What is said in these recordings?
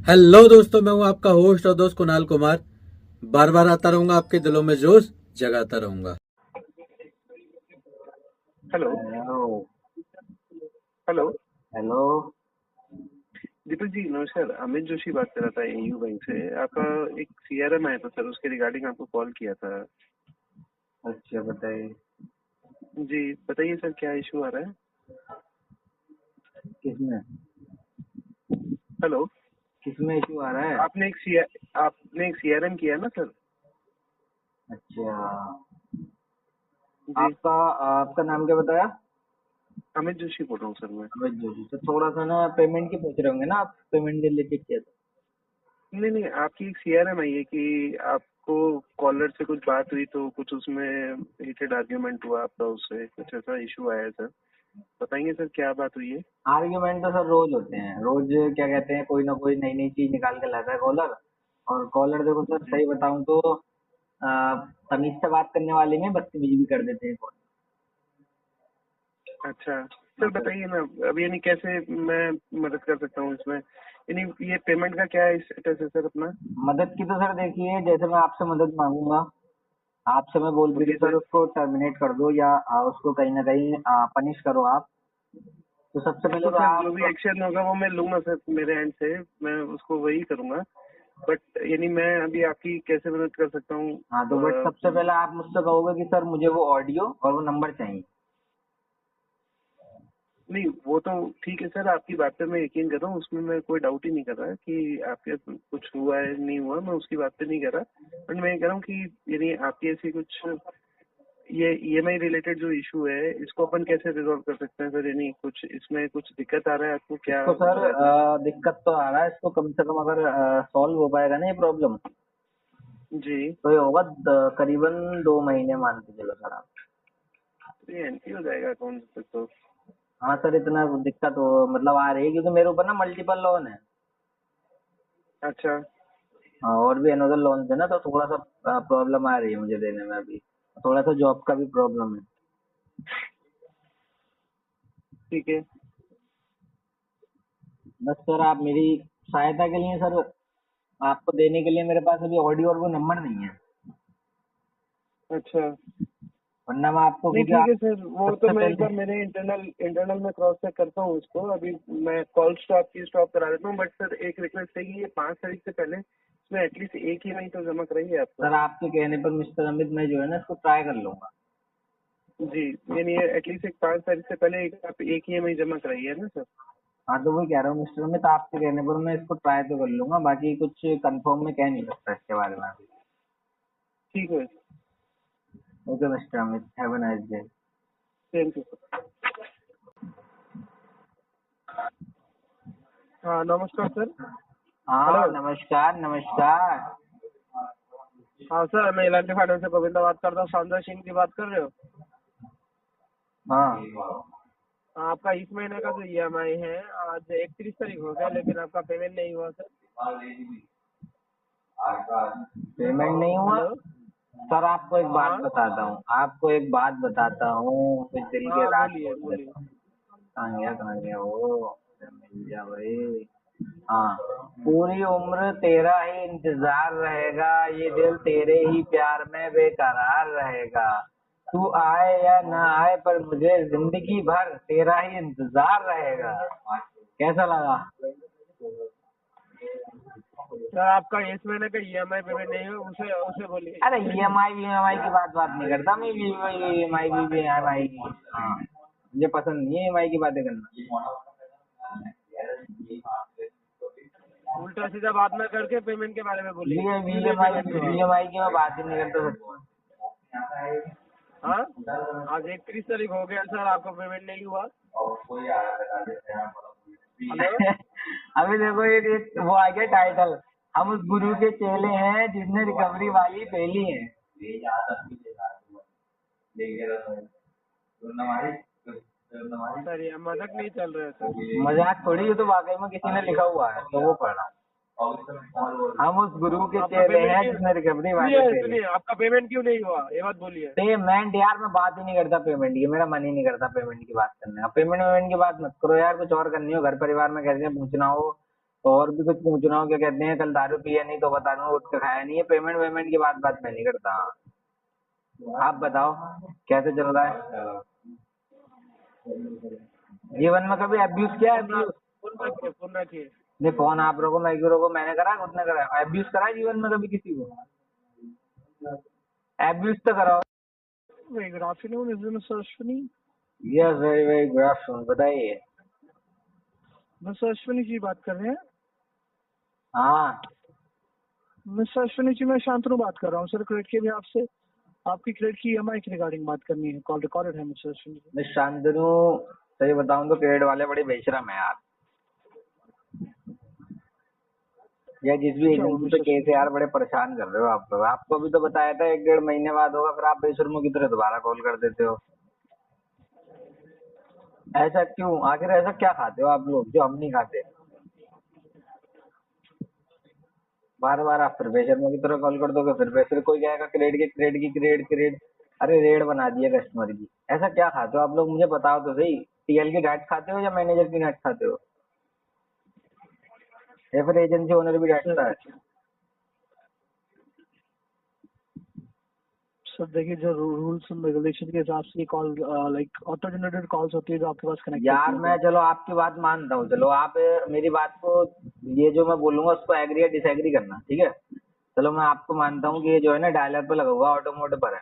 Hello दोस्तों, मैं हूं आपका होस्ट और दोस्त कुणाल कुमार। बार बार आता रहूंगा, आपके दिलों में जोश जगाता रहूंगा। Hello. Hello. Hello. Hello. Deepak ji नमस्कार। अमित जोशी बात कर रहा था एयू बैंक से। आपका एक सीआरएम आया था सर, उसके रिगार्डिंग आपको कॉल किया था। अच्छा बताइए। जी बताइए सर, क्या इशू आ रहा है? किसमें हेलो। किसमें इशू आ रहा है? आपने एक सीआरएम किया ना सर? अच्छा। जी। आपका आपका नाम क्या बताया? अमित जोशी बोल रहा हूँ सर मैं। अमित जोशी। तो थोड़ा सा ना पेमेंट की पूछ रहे होंगे ना आप, पेमेंट के रिलेटेड किया था? नहीं नहीं, आपकी एक सीआरएम आई है कि आपको कॉलर से कुछ बात हुई तो कुछ उसमें हीटेड आर्ग्यूमेंट हुआ आपका, उससे कुछ ऐसा इशू आया है सर। बताएंगे सर क्या बात हुई है? आर्ग्यूमेंट तो सर रोज होते हैं, रोज क्या कहते हैं, कोई ना कोई नई नई चीज निकाल के लाता है कॉलर। और कॉलर देखो सर, जी। सही बताऊं तो तमीज से बात करने वाले में बदतमीजी भी कर देते हैं कॉल। अच्छा हाँ सर, सर। बताइए ना। अब यानी कैसे मैं मदद कर सकता हूँ इसमें? यानी ये पेमेंट का क्या स्टेटस है सर अपना? मदद की तो सर देखिए, जैसे मैं आपसे मदद मांगूंगा, आपसे मैं बोल भी बोलिए दूं सर सर। उसको टर्मिनेट कर दो या उसको कहीं ना कहीं पनिश करो आप। तो सबसे पहले वो तो सर जो भी आप। एक्शन होगा वो मैं लूंगा सर, मेरे एंड से मैं उसको वही करूंगा। बट यानी मैं अभी आपकी कैसे मदद कर सकता हूँ? हाँ तो बट सबसे पहले आप मुझसे कहोगे कि सर मुझे वो ऑडियो और वो नंबर चाहिए। नहीं वो तो ठीक है सर, आपकी बात पे मैं यकीन कर रहा हूँ, उसमें मैं कोई डाउट ही नहीं कर रहा कि आपके कुछ हुआ है नहीं हुआ, मैं उसकी बात पे नहीं कर रहा। बट मैं ये कह रहा हूँ कि यानी आपकी ऐसी कुछ ये ईएमआई रिलेटेड जो इशू है इसको अपन कैसे रिजॉल्व कर सकते हैं सर? यानी कुछ इसमें कुछ दिक्कत आ रहा है आपको, क्या इसको हो सर रहा है अभी? दिक्कत तो आ रहा है, इसको कम से कम अगर सॉल्व हो पाएगा ना ये प्रॉब्लम, जी। तो ये होगा करीबन 2 महीने मान के चलो सर आप। तो ये एंटी हो जाएगा अकाउंट से तो? हाँ सर, इतना दिक्कत हो मतलब आ रही है क्योंकि मेरे ऊपर ना मल्टीपल लोन है। अच्छा। हाँ, और भी अनदर लोन थे ना, तो थोड़ा सा प्रॉब्लम आ रही है मुझे देने में अभी। थोड़ा सा जॉब का भी प्रॉब्लम है। ठीक है। बस सर आप मेरी सहायता के लिए सर, आपको देने के लिए मेरे पास अभी ऑडियो और वो नंबर नहीं है, अच्छा। वरना मैं आपको, नहीं क्योंकि ठीक आप है सर, वो तो सबसे मैं एक पहले। बार मेरे इंटरनल में क्रॉस चेक करता हूँ उसको। अभी मैं कॉल स्टॉप की स्टॉप करा देता हूँ। बट सर एक रिक्वेस्ट है कि ये 5 तारीख से पहले इसमें एटलीस्ट एक ही नहीं तो जमा कराइए आप तो। सर आपके कहने पर मिस्टर अमित, मैं जो है ना इसको ट्राई कर लूंगा। जी। यानी एटलीस्ट एक 5 तारीख से पहले आप एक ही EMI जमा कराइए ना सर। हाँ तो वही कह रहा हूँ मिस्टर अमित, आपके कहने पर मैं इसको ट्राई तो कर लूंगा, बाकी कुछ कंफर्म में कह नहीं सकता इसके बारे में अभी। ठीक है। Okay mister Amit, have a nice day. Thank you sir. हाँ नमस्कार सर। हाँ हेलो। नमस्कार नमस्कार। हाँ सर, मैं एल फाइनेंस से गोविंदा बात करता हूँ। शानदार सिंह की बात कर रहे हो? हाँ। हाँ, आपका इस महीने का जो EMI है आज 31 तारीख हो गया, लेकिन आपका पेमेंट नहीं हुआ सर। पेमेंट नहीं हुआ? हेलो। सर आपको एक बात हाँ। बताता हूँ, आपको एक बात बताता हूँ, कुछ दिल की हाँ रात बोलिए बोल बोलिए। देता हूँ। कहाँ गया वो, मिल जा भाई। हाँ। पूरी उम्र तेरा ही इंतजार रहेगा, ये दिल तेरे ही प्यार में बेकरार रहेगा। तू आए या ना आए पर मुझे जिंदगी भर तेरा ही इंतजार रहेगा। कैसा लगा? सर आपका इस महीने का EMI पेमेंट नहीं हुआ, उसे उसे बोलिए। अरे ईएमआई की बात नहीं करता मैं, ईएमआई ईएमआई की। हाँ, मुझे पसंद नहीं है ईएमआई की बातें करना। उल्टा सीधा बात ना करके पेमेंट के बारे में बोलिए, ये क्यों नहीं ईएमआई पेमेंट हुआ? ईएमआई की मैं बात ही नहीं करता सर। हाँ। आज 31 तारीख हो गया सर, आपका पेमेंट नहीं हुआ। हेलो। अभी देखो एक वो आ गया टाइटल, हम उस गुरु के चेले हैं जिसने रिकवरी वाली पहली है। सर ये मजाक नहीं चल रहा है सर। मजाक थोड़ी, ये तो वाकई में किसी ने लिखा हुआ है तो वो पढ़ा। हम उस गुरु के आपका चेले पेमेंट हैं क्यों? जिसने रिकवरी वाली सुनिए पहली। सुनिए, आपका पेमेंट क्यों नहीं हुआ ये बात बोलिए। पेमेंट यार, मैं बात ही नहीं करता पेमेंट की, मेरा मन ही नहीं करता पेमेंट की बात करने का। पेमेंट वेमेंट की बात मत करो यार, कुछ और करनी हो, घर परिवार में कैसे पूछना हो और भी कुछ पूछ रहा हूँ, क्या कहते हैं, कल दारू पिया नहीं तो बता दूँ, उठ के खाया नहीं है। पेमेंट वेमेंट की बात मैं नहीं करता। आप बताओ कैसे चल रहा है? जीवन में कभी अब्यूज किया है? अब्यूज? फोन रखिए, फोन रखिए। नहीं, फोन आप रखो, मैं क्यों रखो? मैंने करा, खुद ने करा। अब्यूज करा है जीवन में कभी किसी को? अब्यूज तो कराओ। Very good afternoon, is mister Ashwini? Yes, very very good afternoon, बताइए। मिस्टर अश्विनी जी बात कर रहे हैं? हाँ, मिस्टर अश्विनी जी, मैं शांतनु बात कर रहा हूँ सर, क्रेडिट के बिहाफ से। आपकी क्रेडिट की ईएमआई की रिगार्डिंग बात करनी है। कॉल रिकॉर्डेड है मिस्टर अश्विनी जी। मैं शांतनु। सही बताऊं तो क्रेडिट वाले बड़े बेशरम है यार। या जिस भी क्या हुआ एजेंसी पे मिस्टर केस है अश्विनी यार, जी? बड़े परेशान कर रहे हो आप लोग। आपको भी तो बताया था 1 1.5 महीने बाद होगा, फिर आप बेशर्मों की तरह दोबारा कॉल कर देते हो। ऐसा क्यों? आखिर ऐसा क्या खाते हो आप लोग जो हम नहीं खाते? बार बार आप फिर बेशर्मों की तरह कॉल कर दोगे, फिर कोई कहेगा क्रेडिट। अरे रेड बना दिया कस्टमर की। ऐसा क्या खाते हो आप लोग, मुझे बताओ तो सही। टीएल की डांट खाते हो या मैनेजर की डांट खाते हो, या फिर एजेंसी ओनर भी सर डांटता है? देखिए, सर देखिए, जो रूल्स एंड रेगुलेशन के हिसाब से call like auto generated calls होती है जो आपके पास कनेक्ट होती यार है मैं, तो। चलो आपकी बात मानता हूँ, चलो आप मेरी बात को, ये जो मैं बोलूंगा उसको एग्री या डिसएग्री करना, ठीक है? चलो मैं आपको मानता हूँ कि ये जो है ना डायलर पे लगा हुआ ऑटो मोड पर है,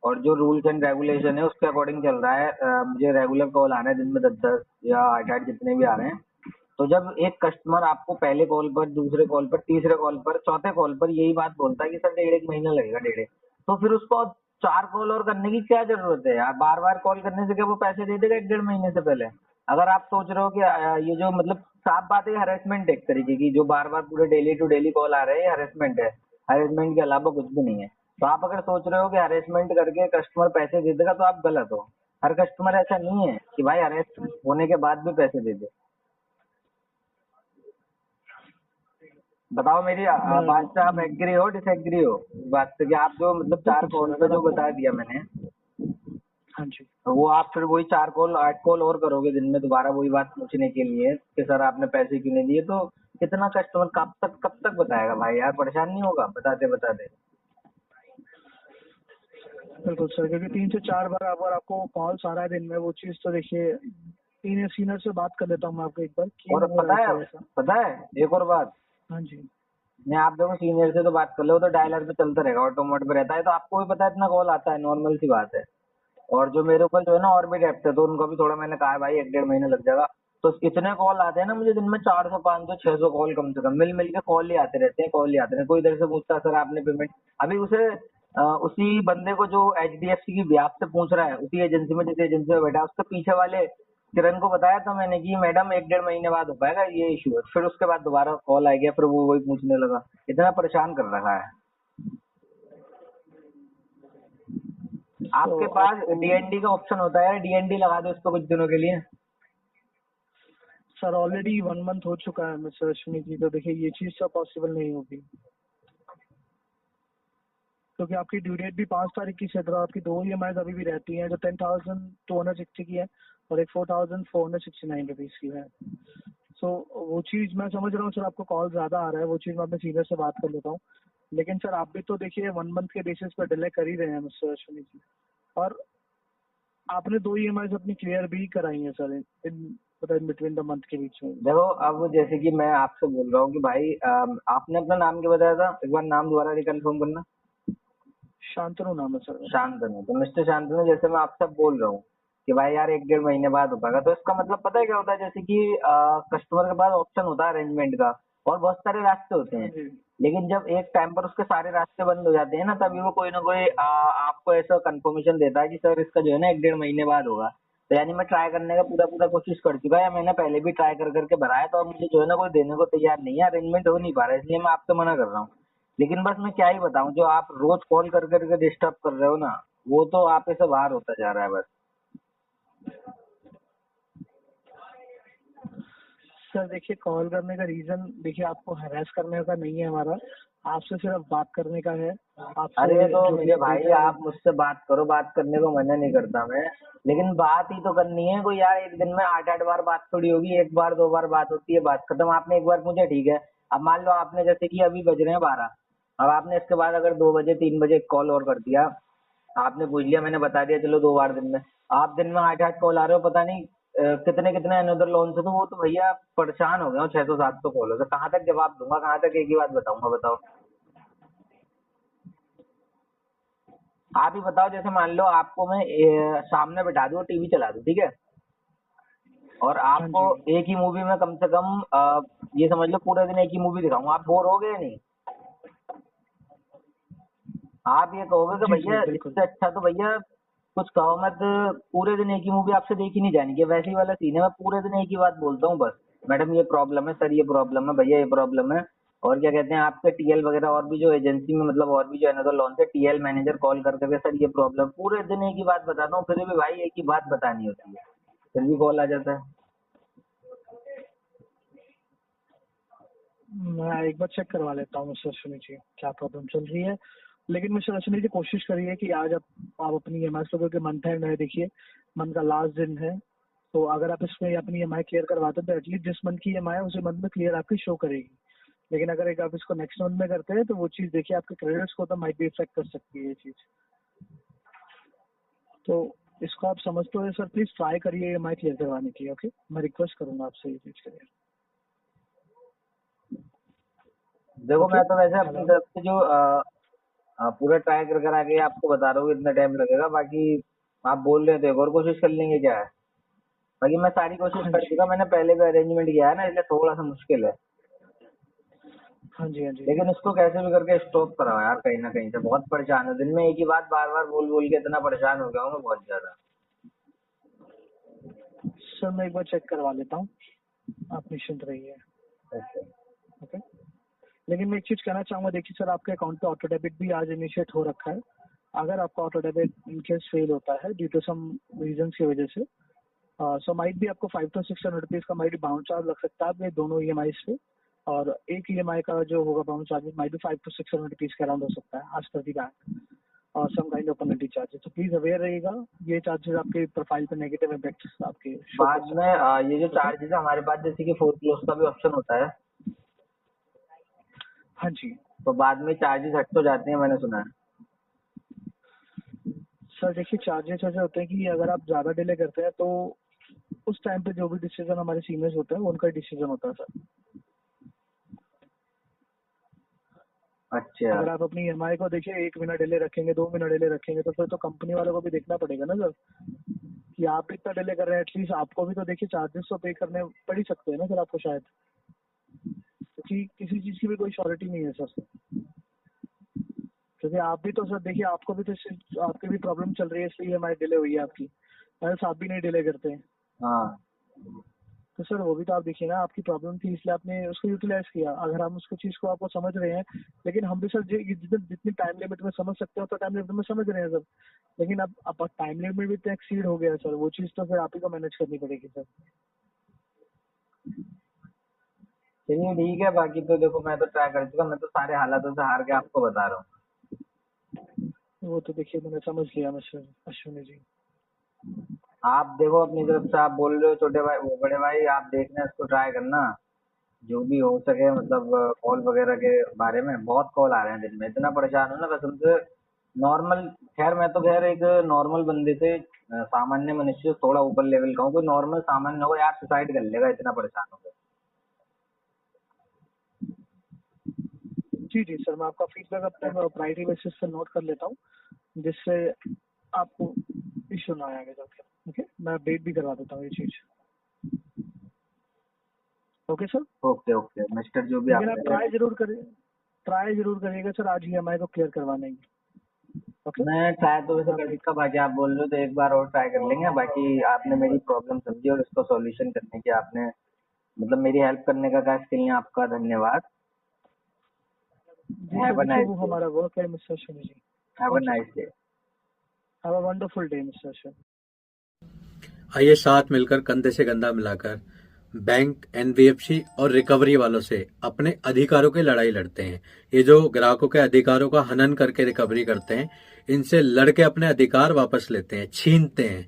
और जो रूल्स एंड रेगुलेशन है उसके अकॉर्डिंग चल रहा है। मुझे रेगुलर कॉल आ रहे हैं दिन में 10 10 या 8 8 जितने भी आ रहे हैं। तो जब एक कस्टमर आपको पहले कॉल पर, दूसरे कॉल पर, तीसरे कॉल पर, चौथे कॉल पर यही बात बोलता है कि सर 1.5 1 महीना लगेगा, डेढ़, तो फिर उसको 4 कॉल और करने की क्या जरूरत है यार? बार बार कॉल करने से क्या वो पैसे दे देगा 1 1.5 महीने से पहले? अगर आप सोच रहे हो कि ये जो मतलब साफ बात है, हरेसमेंट एक तरीके की, जो बार बार पूरे डेली टू डेली कॉल आ रहे हैं, हरेसमेंट है। हरेसमेंट के अलावा कुछ भी नहीं है। तो आप अगर सोच रहे हो कि हरेसमेंट करके कस्टमर पैसे दे देगा, तो आप गलत हो। हर कस्टमर ऐसा नहीं है कि भाई हरेस होने के बाद भी पैसे दे दे। बताओ मेरी मैं बात से आप एग्री हो डिसएग्री हो इस बात से, कि आप जो मतलब 4 बिल्कुल सर, कॉल पे अगर जो आपको, बता दिया मैंने, हाँ जी। तो वो आप फिर वही 4 कॉल 8 कॉल और करोगे दिन में दोबारा वही बात पूछने के लिए कि सर आपने पैसे क्यों नहीं दिए, तो कितना कस्टमर कब तक बताएगा भाई यार? परेशान नहीं होगा बताते बताते? बिल्कुल सर, क्योंकि 3 से 4 बार अगर आपको कॉल्स आ रहा है दिन में, वो चीज़ तो देखिए, सीनियर से बात कर लेता हूँ मैं आपको एक बार, क्यों और हो रहा है सर ऐसा। पता है एक और बात, हाँ जी। मैं आप देखो सीनियर से तो बात कर लो, तो डायलर पे चलता रहेगा, ऑटो मोड पे रहता है, तो आपको भी पता है इतना कॉल आता है, नॉर्मल सी बात है। और जो मेरे ऊपर जो है ना और भी डेप्थ है, तो उनको भी थोड़ा मैंने कहा है भाई 1 1.5 महीने लग जाएगा। तो इतने कॉल आते हैं ना मुझे दिन में, 400 500 600 कॉल कम से कम मिल मिल के कॉल ही आते रहते हैं, कॉल ही आते हैं। कोई इधर से पूछता है सर आपने पेमेंट, अभी उसी बंदे को जो एचडीएफसी की ब्याज से पूछ रहा है, उसी एजेंसी में जिस एजेंसी में बैठा है, उसके पीछे वाले किरण को बताया था मैंने कि मैडम 1 1.5 महीने बाद हो पाएगा ये इशू है। फिर उसके बाद दोबारा कॉल आ गया, फिर वो वही पूछने लगा। इतना परेशान कर रखा है। तो आपके पास आपको, डीएनडी का ऑप्शन होता है, डीएनडी लगा दो इस पर कुछ दिनों के लिए। सर ऑलरेडी 1 मंथ हो चुका है मिस्टर अश्विनी जी, तो देखिए ये चीज़ तो पॉसिबल नहीं होगी, क्योंकि आपकी ड्यू डेट भी 5 तारीख की है, तो आपकी 2 EMI अभी भी रहती हैं, जो 10,260 की है और एक 4,469 रुपीज़ की है। सो वो चीज़ मैं समझ रहा हूँ सर, आपको कॉल ज़्यादा आ रहा है, वो चीज़ मैं अपने सीनियर से बात कर लेता हूँ। लेकिन सर आप भी तो देखिए 1 मंथ के बेसिस पर डिले कर ही रहे हैं मिस्टर अश्विनी जी, और आपने 2 EMI अपनी क्लियर भी कराई हैं sir in between the month के बीच में। देखो अब जैसे कि मैं आपसे बोल रहा हूँ कि भाई आपने अपना नाम क्या बताया था, एक बार नाम दोबारा रिकन्फर्म करना। शांतनु नाम है सर मेरा। शांतनु। तो मिस्टर शांतनु, जैसे मैं आपसे बोल रहा हूँ कि भाई यार 1 1.5 महीने बाद हो पाएगा, तो इसका मतलब पता है क्या होता है? जैसे कि कस्टमर के पास ऑप्शन होता है अरेंजमेंट का, और बहुत सारे रास्ते होते हाँ हैं। जी। लेकिन जब एक टाइम पर उसके सारे रास्ते बंद हो जाते हैं ना, तभी वो कोई ना कोई आपको ऐसा कंफर्मेशन देता है कि सर इसका जो है ना 1 1.5 महीने बाद होगा। तो यानी मैं ट्राई करने का पूरा पूरा कोशिश कर चुका है, मैंने पहले भी ट्राई कर करके भरा है, तो अब मुझे जो है ना कोई देने को तैयार नहीं है, अरेंजमेंट हो नहीं पा रहा है, इसलिए मैं आपसे मना कर रहा हूँ। लेकिन बस मैं क्या ही बताऊं, जो आप रोज कॉल कर करके डिस्टर्ब कर रहे हो ना, वो तो आप से बाहर होता जा रहा है बस। सर देखिए, कॉल करने का रीजन देखिए आपको हरास करने का नहीं है हमारा, आपसे सिर्फ बात करने का है। आपसे अरे तो जो भी मेरे भाई अपडेट है आप मुझसे बात करो, बात करने को मना नहीं करता मैं, लेकिन बात ही तो करनी है कोई यार। एक दिन में 8-8 बार बात थोड़ी होगी, एक बार 2 बार बात होती है, बात खत्म। आपने एक बार पूछा ठीक है, अब मान लो आपने जैसे कि अभी बज रहे हैं 12, अब आपने इसके बाद अगर 2 बजे 3 बजे कॉल और कर दिया, आपने पूछ लिया, मैंने बता दिया, चलो 2 बार दिन में, आप दिन में 8-8 कॉल आ रहे हो, पता नहीं कितने कितने अनदर लोन से, तो वो तो भैया परेशान हो गए हो 600-700 कॉलों से। कहाँ तक जवाब दूंगा, कहाँ तक एक ही बात बताऊंगा, बताओ। आप ही बताओ, जैसे मान लो आपको मैं सामने बैठा दूं, टीवी चला दूं, ठीक है, और हाँ आपको जी। एक ही मूवी में कम से कम ये समझ लो पूरे दिन एक ही मूवी दिखाऊं, आप बोर हो गए नहीं? आप ये कहोगे कि जी जी भैया बिल्कुल। इससे अच्छा तो भैया कुछ कहो मत, पूरे दिन एक ही मूवी आपसे देखी नहीं जानी है। वैसे ही वाला सीन है, मैं पूरे दिन एक ही बात बोलता हूँ बस, मैडम ये प्रॉब्लम है, सर ये प्रॉब्लम है, भैया ये प्रॉब्लम है। और क्या कहते हैं आपके टीएल वगैरह और भी जो एजेंसी में, मतलब और भी जो अनदर लोन से टीएल मैनेजर कॉल कर करके, सर ये प्रॉब्लम, पूरे दिन एक ही बात बताता हूँ, फिर भी भाई एक ही बात बतानी होती है, फिर भी कॉल आ जाता है। मैं एक बार चेक करवा लेता हूँ मिस्टर अश्विनी जी, क्या प्रॉब्लम चल रही है। लेकिन मिस्टर अश्विनी जी कोशिश करिए कि आज आप अपनी EMI को, क्योंकि मंथ एंड है, देखिए मंथ का लास्ट दिन है, तो अगर आप इसमें अपनी EMI क्लियर करवाते हैं तो एटलीस्ट जिस मंथ की EMI है उसी मंथ में क्लियर आपकी शो करेगी। लेकिन अगर एक आप इसको नेक्स्ट मंथ में करते हैं तो वो चीज़ देखिए आपके क्रेडिट को तो माइट भी इफेक्ट कर सकती है ये चीज़। तो इसको आप समझते हो सर, प्लीज ट्राई करिए EMI क्लियर करवाने की। ओके, मैं रिक्वेस्ट करूंगा आपसे ये चीज़ के लिए। देखो ओके, मैं तो वैसे अपनी हेलो। तरफ से जो पूरा ट्राई कर कर आके आपको बता रहा हूँ इतना टाइम लगेगा, बाकी आप बोल रहे थे एक और कोशिश कर लेंगे क्या है? बाकी मैं सारी कोशिश हाँ कर जी चुका, मैंने पहले भी अरेंजमेंट किया है ना, इसलिए थोड़ा सा मुश्किल है। हाँ जी हाँ जी। लेकिन इसको कैसे भी करके स्टॉप कराओ यार, कहीं ना कहीं से बहुत परेशान हूँ, दिन में एक ही बात बार बार बोल बोल के इतना परेशान हो गया हूँ मैं बहुत ज्यादा। सर मैं एक बार चेक करवा लेता हूँ, आप निश्चिंत रहिए। ओके। ओके, लेकिन मैं एक चीज़ कहना चाहूँगा, देखिए सर आपके अकाउंट पे ऑटो डेबिट भी आज इनिशिएट हो रखा है। अगर आपका ऑटो डेबिट इनकेस फेल होता है ड्यू टू सम रीजन की वजह से, सो माइट भी आपको 500-600 रुपीज़ का माइट बाउंस चार्ज लग सकता है आपके दोनों EMI पे। और एक EMI का जो होगा बाउंस चार्जेस माइट भी 500-600 रुपीज़ के अराउंड हो सकता है आज पर दी बैंक, और some kind of penalty charges. तो प्लीज अवेयर रहिएगा, ये चार्जेस आपके प्रोफाइल पे नेगेटिव इम्पैक्ट आपके शो कर बाद में सकते हैं। ये जो ओके, चार्जेस है हमारे पास, जैसे कि फोरक्लोज का भी ऑप्शन होता है, हाँ जी तो बाद में चार्जेस हट तो जाते हैं, मैंने सुना है। सर। देखिए चार्जेस ऐसे होते हैं कि अगर आप ज़्यादा डिले करते हैं तो उस टाइम पे जो भी डिसीजन हमारे सीनियर्स होते हैं उनका डिसीजन होता है सर। अच्छा। अगर आप अपनी EMI को देखिए 1 महीना डिले रखेंगे, 2 महीना डिले रखेंगे, तो फिर तो कंपनी वालों को भी देखना पड़ेगा ना सर कि आप इतना डिले कर रहे हैं। एटलीस्ट आपको भी तो देखिए चार्जेस तो पे करने पड़ ही सकते हैं ना सर आपको शायद, क्योंकि किसी चीज़ की भी कोई श्योरिटी नहीं है सर। क्योंकि आप भी तो सर देखिए, आपको भी तो आपकी भी प्रॉब्लम चल रही है इसलिए EMI डिले हुई है आपकी, एल्स आप भी नहीं डिले करते हैं। हाँ। तो सर वो भी तो आप देखिए ना, आपकी प्रॉब्लम थी इसलिए आपने उसको यूटिलाइज किया। अगर हम उसको चीज़ को आपको समझ रहे हैं, लेकिन हम भी सर जितनी टाइम लिमिट में समझ सकते हो तो टाइम लिमिट में समझ रहे हैं सर। लेकिन अब टाइम लिमिट भी इतना एक्सीड हो गया है सर, वो चीज़ तो फिर आप ही को मैनेज करनी पड़ेगी सर। चलिए ठीक है, बाकी तो देखो मैं तो ट्राई कर चुका, मैं तो सारे हालातों से हार के आपको बता रहा हूँ। वो तो देखिए मैंने समझ लिया मिस्टर अश्विनी जी। आप देखो अपनी तरफ से, आप बोल रहे हो छोटे भाई, वो बड़े भाई, आप देखना इसको ट्राई करना जो भी हो सके, मतलब कॉल वगैरह के बारे में बहुत कॉल आ रहे हैं दिन में, इतना परेशान हूँ ना कसम से। नॉर्मल, खैर मैं तो खैर एक नॉर्मल बंदे से, सामान्य मनुष्य से थोड़ा ऊपर लेवल का हूँ, कोई नॉर्मल सामान्य होगा यार सुसाइड कर लेगा, इतना परेशान हो गया। जी जी सर, मैं आपका फीडबैक अपने प्रायोरिटी बेसिस पे नोट कर लेता हूँ, जिससे आपको इश्यू ना आए आगे जाके। ओके, मैं अपडेट भी करवा देता हूँ ये चीज़। Okay sir, okay okay mister, जो भी लेकिन आप आप कह रहे हैं। ट्राई जरूर करिएगा सर आज EMI को क्लियर करवाने की। ओके, मैं ट्राई तो वैसे मैं कर अपडेट। चुका, बाकी आप बोल रहे हो तो एक बार और ट्राई कर लेंगे। बाकी आपने मेरी प्रॉब्लम समझी और इसको सॉल्यूशन करने की आपने, मतलब मेरी हेल्प करने का इसके लिए आपका धन्यवाद। जी सर, हैव अ देखिए नाइस वो डे। हमारा वर्क है mister Ashwini ji. Have a thank you, nice day. Have a wonderful day mister Ashwini. आइए साथ मिलकर कंधे से कंधा मिलाकर बैंक, एनबीएफसी और रिकवरी वालों से अपने अधिकारों की लड़ाई लड़ते हैं। ये जो ग्राहकों के अधिकारों का हनन करके रिकवरी करते हैं, इनसे लड़के अपने अधिकार वापस लेते हैं, छीनते हैं।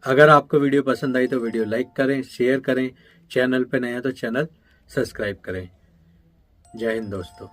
अगर आपको वीडियो पसंद आई तो वीडियो लाइक करें, शेयर करें, चैनल पे नए हैं तो चैनल सब्सक्राइब करें। जय हिंद दोस्तों।